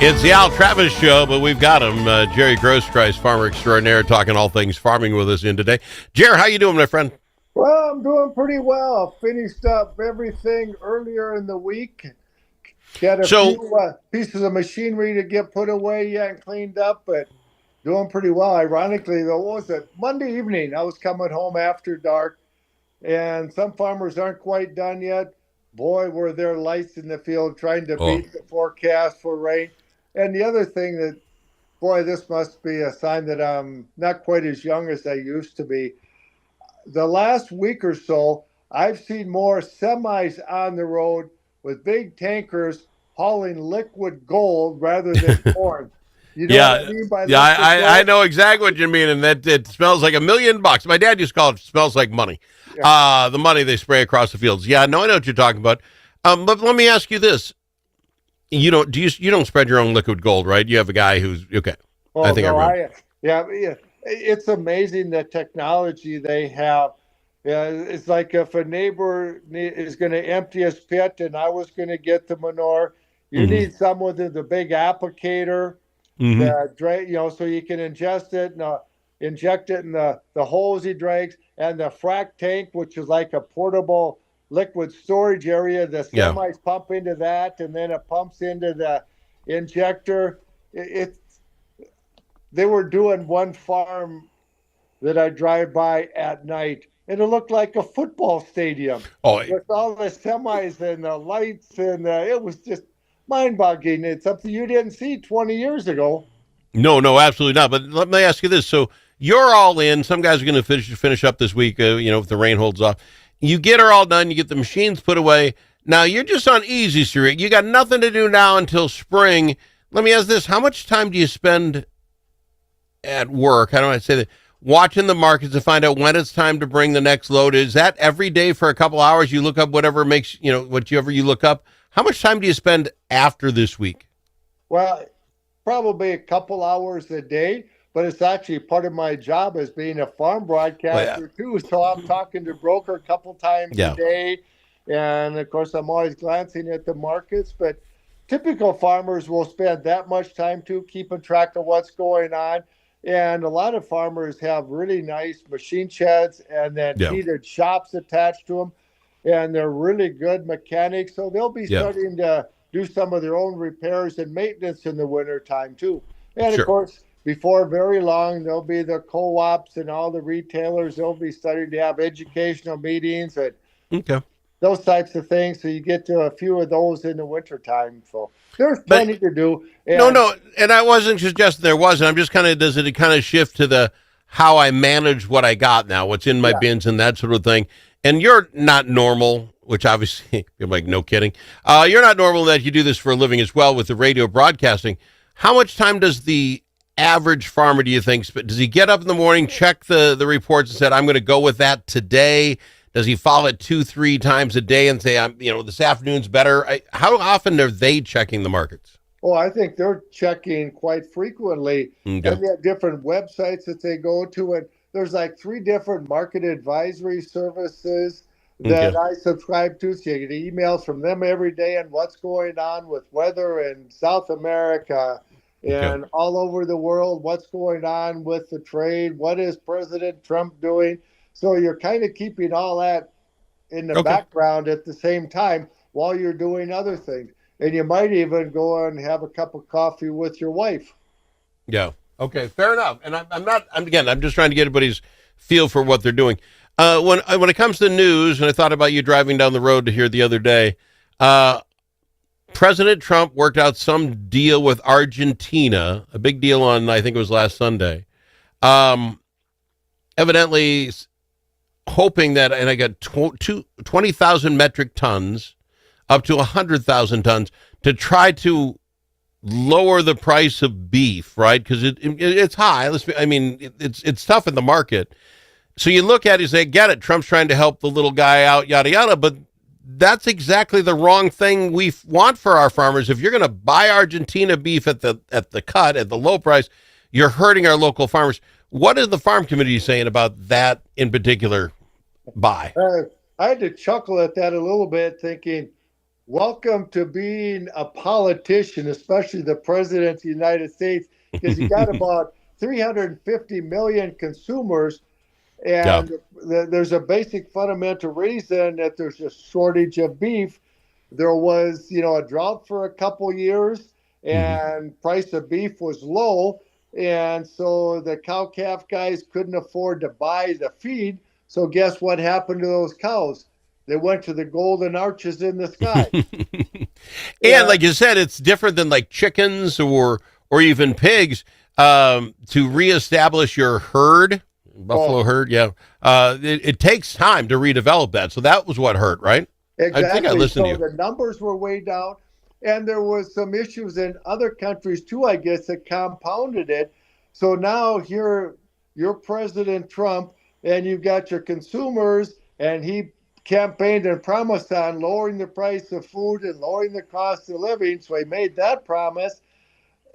It's the Al Travis Show, but we've got him, Jerry Groskreutz, farmer extraordinaire, talking all things farming with us in today. Jerry, how you doing, my friend? Well, I'm doing pretty well. Finished up everything earlier in the week. Got a So, few pieces of machinery to get put away yet and cleaned up, but doing pretty well. Ironically, though, what was it? Monday evening, I was coming home after dark, and some farmers aren't quite done yet. Boy, were there lights in the field trying to oh, beat the forecast for rain. And the other thing that, boy, this must be a sign that I'm not quite as young as I used to be. The last week or so, I've seen more semis on the road with big tankers hauling liquid gold rather than corn. You know what I yeah, mean by yeah, liquid I gold? know exactly what you mean, and that it smells like $1,000,000. My dad used to call it smells like money. Yeah. The money they spray across the fields. Yeah, no, I know what you're talking about. But let me ask you this: you don't spread your own liquid gold, right? You have a guy who's okay. I Oh think I no, remember. yeah. It's amazing the technology they have. Yeah, it's like if a neighbor is going to empty his pit and I was going to get the manure, you Mm-hmm. need someone with a big applicator Mm-hmm. that so you can ingest it and inject it in the hose he drags, and the frac tank, which is like a portable liquid storage area. The Yeah. semis pump into that, and then it pumps into the injector. It They were doing one farm that I drive by at night, and it looked like a football stadium Oh, with all the semis and the lights, and it was just mind-boggling. It's something you didn't see 20 years ago. no, no, absolutely not. But let me ask you this: so you're all in. Some guys are going to finish up this week. If the rain holds off, you get her all done. You get the machines put away. Now you're just on easy street. You got nothing to do now until spring. Let me ask this: how much time do you spend at work? How do I say that? Watching the markets to find out when it's time to bring the next load. Is that every day for a couple hours? You look up whatever makes whatever you look up. How much time do you spend after this week? Well, probably a couple hours a day, but it's actually part of my job as being a farm Well, yeah, broadcaster too. So I'm talking to broker a couple times a yeah, day, and of course I'm always glancing at the markets. But typical farmers will spend that much time too, keeping track of what's going on. And a lot of farmers have really nice machine sheds and then yeah, heated shops attached to them, and they're really good mechanics. So they'll be yeah. starting to do some of their own repairs and maintenance in the winter time too. And of Sure. course, before very long, there'll be the co-ops and all the retailers. They'll be starting to have educational meetings and Okay. those types of things. So you get to a few of those in the winter time. So there's But plenty to do. no, And no, and I wasn't suggesting there wasn't. I'm just kind of does it kind of shift to the how I manage what I got now, what's in my yeah, bins and that sort of thing. And you're not normal, which obviously you're like no kidding. You're not normal that you do this for a living as well with the radio broadcasting. How much time does the average farmer do you think? Does he get up in the morning, check the reports, and said I'm going to go with that today? Does he follow it 2-3 times a day and say I'm this afternoon's better? How often are they checking the markets? oh, I think they're checking quite frequently, Okay. and they have different websites that they go to. And there's like three different market advisory services that Okay. I subscribe to. So you get emails from them every day on what's going on with weather in South America Okay. and all over the world, what's going on with the trade, what is President Trump doing. So you're kind of keeping all that in the Okay. background at the same time while you're doing other things. And you might even go and have a cup of coffee with your wife. Yeah. Okay. Fair enough. And I'm not. I'm just trying to get everybody's feel for what they're doing. When it comes to news, and I thought about you driving down the road to here the other day. Uh, President Trump worked out some deal with Argentina, a big deal on I think it was last Sunday. Um, Evidently hoping that, and I got 20,000 metric tons up to 100,000 tons to try to lower the price of beef, right? Because it's high. It's tough in the market. So you look at it, you say, get it. Trump's trying to help the little guy out, yada yada. But that's exactly the wrong thing we want for our farmers. If you're going to buy Argentina beef at the low price, you're hurting our local farmers. What is the farm committee saying about that in particular buy? I had to chuckle at that a little bit, thinking, welcome to being a politician, especially the president of the United States, because you got about 350 million consumers, Yeah. and there's a basic fundamental reason that there's a shortage of beef. There was, a drought for a couple years, Hmm. and price of beef was low, and so the cow calf guys couldn't afford to buy the feed. So guess what happened to those cows? They went to the golden arches in the sky. And Yeah. like you said, it's different than like chickens or even pigs. To reestablish your herd, buffalo Oh, herd, yeah, it takes time to redevelop that. So that was what hurt, right? I think I exactly. listened to So you. the numbers were way down, and there was some issues in other countries too, I guess, that compounded it. So now here, you're President Trump, and you've got your consumers, and he campaigned and promised on lowering the price of food and lowering the cost of living. So he made that promise,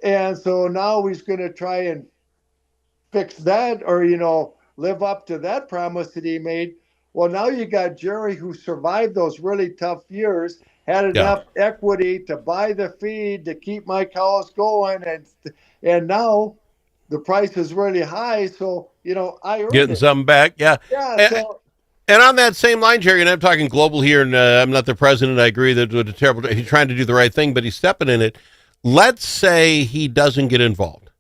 and so now he's going to try and fix that, or live up to that promise that he made. Well, now you got Jerry, who survived those really tough years, had Yeah, enough equity to buy the feed to keep my cows going, and now the price is really high, so I earned getting it. something back. Yeah. Yeah, A- so And on that same line, Jerry, and I'm talking global here, and I'm not the president. I agree that it's a terrible. He's trying to do the right thing, but he's stepping in it. Let's say he doesn't get involved,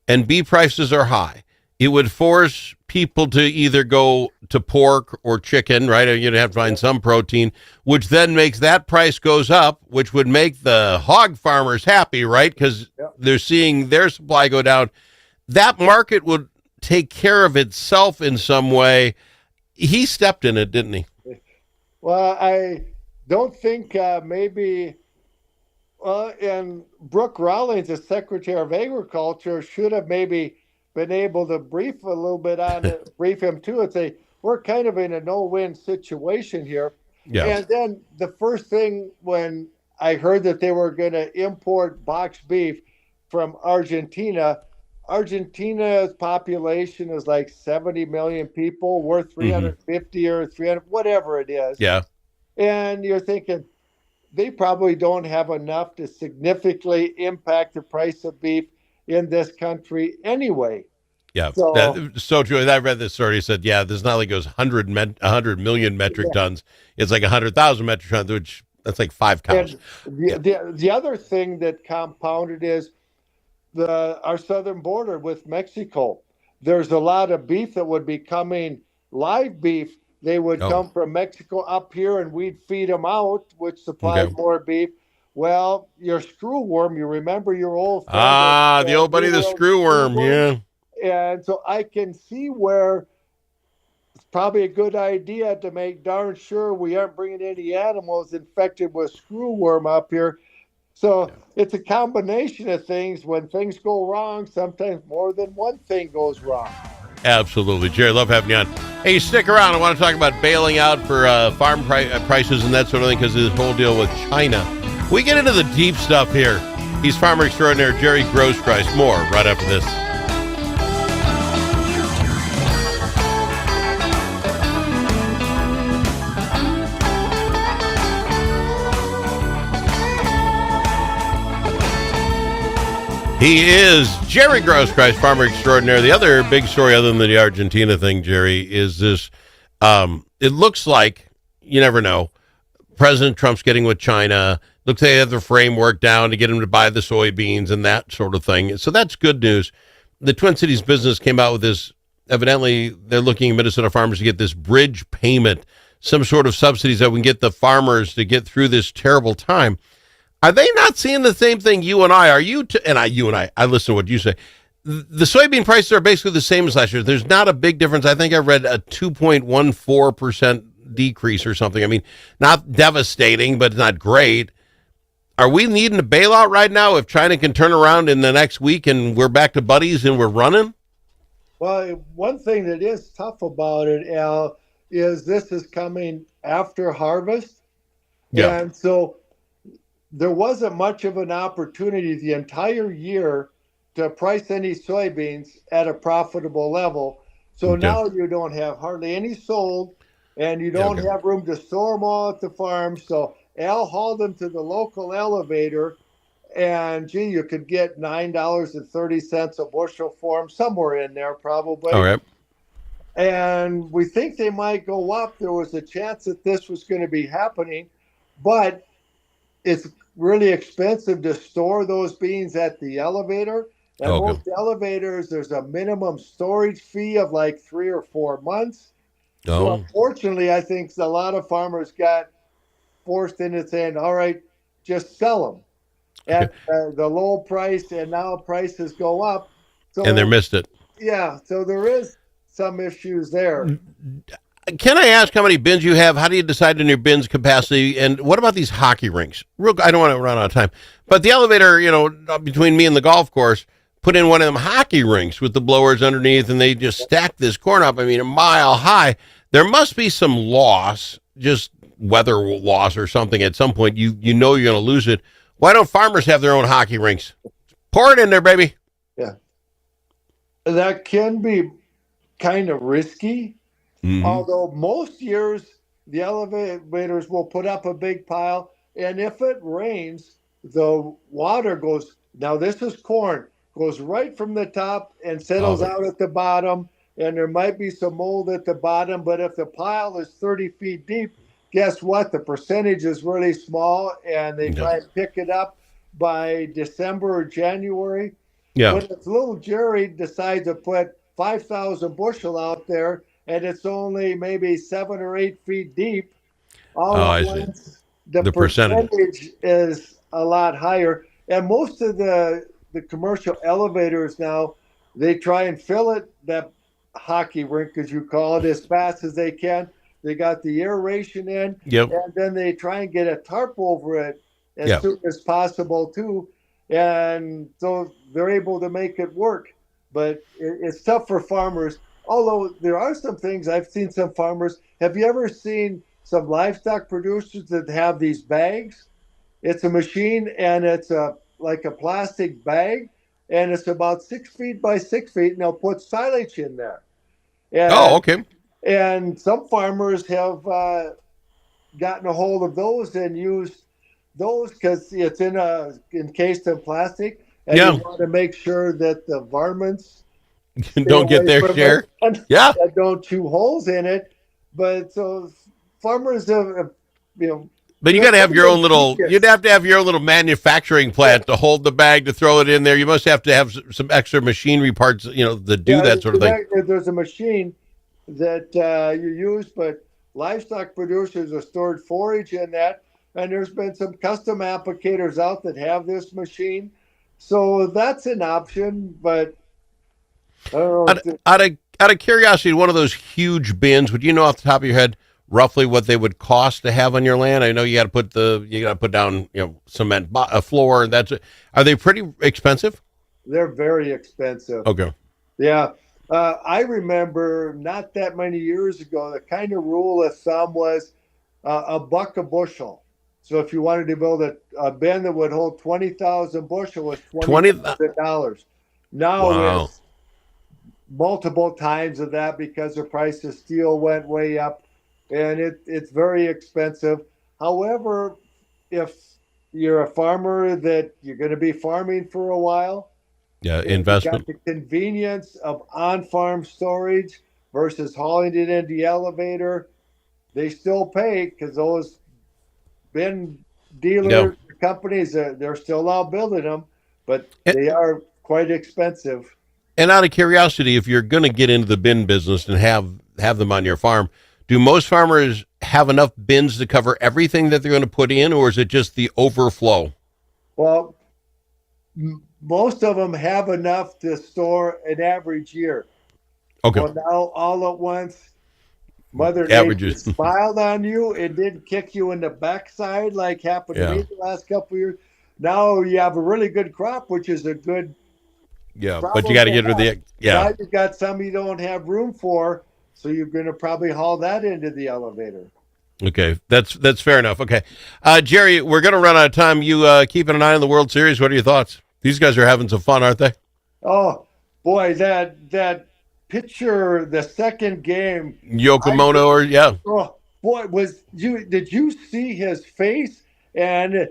and beef prices are high. It would force people to either go to pork or chicken, right? You'd have to find some protein, which then makes that price goes up, which would make the hog farmers happy, right? Because yeah. they're seeing their supply go down. That market would take care of itself in some way. He stepped in it, didn't he? Well, I don't think maybe. And Brooke Rawlings, the Secretary of Agriculture, should have maybe been able to brief a little bit on it, brief him too, and say, we're kind of in a no-win situation here. Yeah. And then the first thing when I heard that they were going to import boxed beef from Argentina, Argentina's population is like 70 million people. We're Hmm. 350 or 300, whatever it is. Yeah. And you're thinking, they probably don't have enough to significantly impact the price of beef in this country anyway. Yeah. So, That's so true. I read this story. He said, yeah, this not only goes 100 million metric yeah. tons, it's like 100,000 metric tons, which that's like 5 cows. And the, Yeah. the other thing that compounded is our southern border with Mexico. There's a lot of beef that would be coming, live beef. They would Oh, come from Mexico up here, and we'd feed them out, which supplies okay. more beef. Well, your screw worm, you remember your old friend, Ah, the old buddy, New the World screw screw worm. worm. Yeah. And so I can see where it's probably a good idea to make darn sure we aren't bringing any animals infected with screwworm up here. So Yeah. it's a combination of things. When things go wrong, sometimes more than one thing goes wrong. Absolutely. Jerry, love having you on. Hey, stick around. I want to talk about bailing out for farm prices and that sort of thing because of this whole deal with China. We get into the deep stuff here. He's farmer extraordinaire Jerry Groskreutz. More right after this. He is Jerry Groskreutz, farmer extraordinaire. The other big story, other than the Argentina thing, Jerry, is this. It looks like, you never know, President Trump's getting with China. Looks like they have the framework down to get him to buy the soybeans and that sort of thing. So that's good news. The Twin Cities business came out with this. Evidently, they're looking at Minnesota farmers to get this bridge payment, some sort of subsidies that we can get the farmers to get through this terrible time. Are they not seeing the same thing you and I are? I listen to what you say. The soybean prices are basically the same as last year. There's not a big difference. I think I read a 2.14% decrease or something. I mean, not devastating, but not great. Are we needing a bailout right now if China can turn around in the next week and we're back to buddies and we're running? Well, one thing that is tough about it, Al, is this is coming after harvest. Yeah. And so there wasn't much of an opportunity the entire year to price any soybeans at a profitable level. So Okay. now you don't have hardly any sold, and you Yeah. don't Okay. have room to store them all at the farm. So Al hauled them to the local elevator, and gee, you could get $9.30 a bushel for them, somewhere in there All probably. right. And we think they might go up. There was a chance that this was going to be happening, but it's really expensive to store those beans at the elevator. And Okay. most elevators, there's a minimum storage fee of like 3 or 4 months. So Oh. unfortunately, I think a lot of farmers got forced into saying, all right, just sell them Okay. at the low price, and now prices go up. And they So, missed it. yeah, so there is some issues there. Can I ask how many bins you have? How do you decide on your bins capacity? And what about these hockey rinks? Real, I don't want to run out of time. But the elevator, between me and the golf course, put in one of them hockey rinks with the blowers underneath, and they just stack this corn up. I mean, a mile high. There must be some loss, just weather loss or something. At some point, you know you're going to lose it. Why don't farmers have their own hockey rinks? Pour it in there, baby. Yeah. That can be kind of risky. Mm-hmm. Although most years the elevators will put up a big pile, and if it rains, the water goes. Now this is corn, goes right from the top and settles Oh, out at the bottom, and there might be some mold at the bottom. But if the pile is 30 feet deep, guess what? The percentage is really small, and they yeah. try and pick it up by December or January. Yeah. But if little Jerry decides to put 5,000 bushel out there, and it's only maybe 7 or 8 feet deep, all Oh, at I see. once, the The percentage. percentage is a lot higher. And most of the commercial elevators now, they try and fill it, that hockey rink, as you call it, as fast as they can. They got the aeration in, Yep. and then they try and get a tarp over it as Yeah. soon as possible, too. And so they're able to make it work. But it's tough for farmers. Although there are some things, I've seen some farmers. Have you ever seen some livestock producers that have these bags? It's a machine, and it's like a plastic bag, and it's about 6 feet by 6 feet, and they'll put silage in there. Oh, And okay. some farmers have gotten a hold of those and used those because it's encased in plastic, and you Yeah. want to make sure that the varmints stay Don't get away their from it share. and Yeah. don't chew holes in it. But so farmers have, you know, But you they're got to have pretty your own little. You'd ingenious. have to have your own little manufacturing Yeah, plant to hold the bag to throw it in there. You must have to have some extra machinery parts, that do yeah. that sort of thing. There's a machine that you use, but livestock producers are stored forage in that, and there's been some custom applicators out that have this machine, so that's an option. But I don't Out, know. out of out of curiosity, one of those huge bins. Would you know off the top of your head roughly what they would cost to have on your land? I know you got to put down cement a floor. That's it. Are they pretty expensive? They're very expensive. Okay. Yeah. I remember not that many years ago, the kind of rule of thumb was a buck a bushel. So if you wanted to build a bin that would hold 20,000 bushel, was 20. $20,000. Now Wow. it's multiple times of that because the price of steel went way up, and it's very expensive. However, if you're a farmer that you're going to be farming for a while, Yeah. and you got Investment. the convenience of on-farm storage versus hauling it in the elevator, they still pay because those bin Yeah. dealer companies, they're still out building them, but And, they are quite expensive. and out of curiosity, if you're going to get into the bin business and have them on your farm, do most farmers have enough bins to cover everything that they're going to put in, or is it just the overflow? Well, most of them have enough to store an average year. Okay. Well, now all at once, Mother Nature Averages. smiled on you. It didn't kick you in the backside like happened to Yeah. me the last couple of years. Now you have a really good crop, which is a good Yeah. But you problem got to to get rid of have. the. Yeah. Now you've got some you don't have room for, so you're going to probably haul that into the elevator. Okay, that's fair enough. Okay, Jerry, we're going to run out of time. You keeping an eye on the World Series? What are your thoughts? These guys are having some fun, aren't they? Oh boy, that pitcher, the second game, I Yokomono, or yeah, oh boy, was you did you see his face And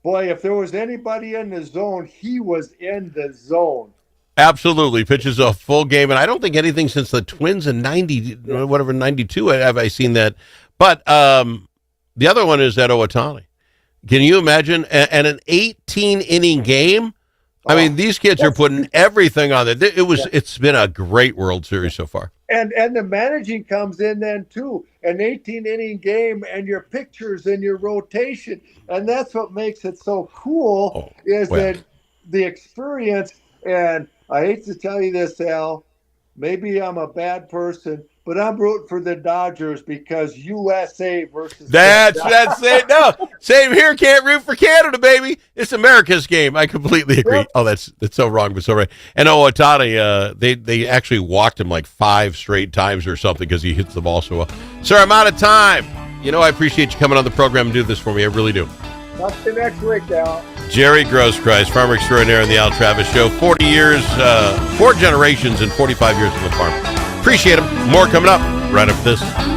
boy, if there was anybody in the zone, he was in the zone. Absolutely. Pitches a full game. And I don't think anything since the Twins in 92 have I seen that. But the other one is that Ohtani. Can you imagine? And an 18-inning game? I mean, these kids are putting everything on it. It's been a great World Series so far. And the managing comes in then too. An 18-inning game and your pictures and your rotation. And that's what makes it so cool that the experience. And I hate to tell you this, Al, maybe I'm a bad person, but I'm rooting for the Dodgers because USA versus That's it. No, same here. Can't root for Canada, baby. It's America's game. I completely agree. Yep. Oh, that's so wrong, but so right. And Ohtani, they actually walked him like 5 straight times or something because he hits the ball so well. Sir, I'm out of time. I appreciate you coming on the program and do this for me. I really do. Talk to you next week, Al. Jerry Groskreutz, farmer extraordinaire on the Al Travis Show. 40 years, 4 generations, and 45 years on the farm. Appreciate him. More coming up right after this.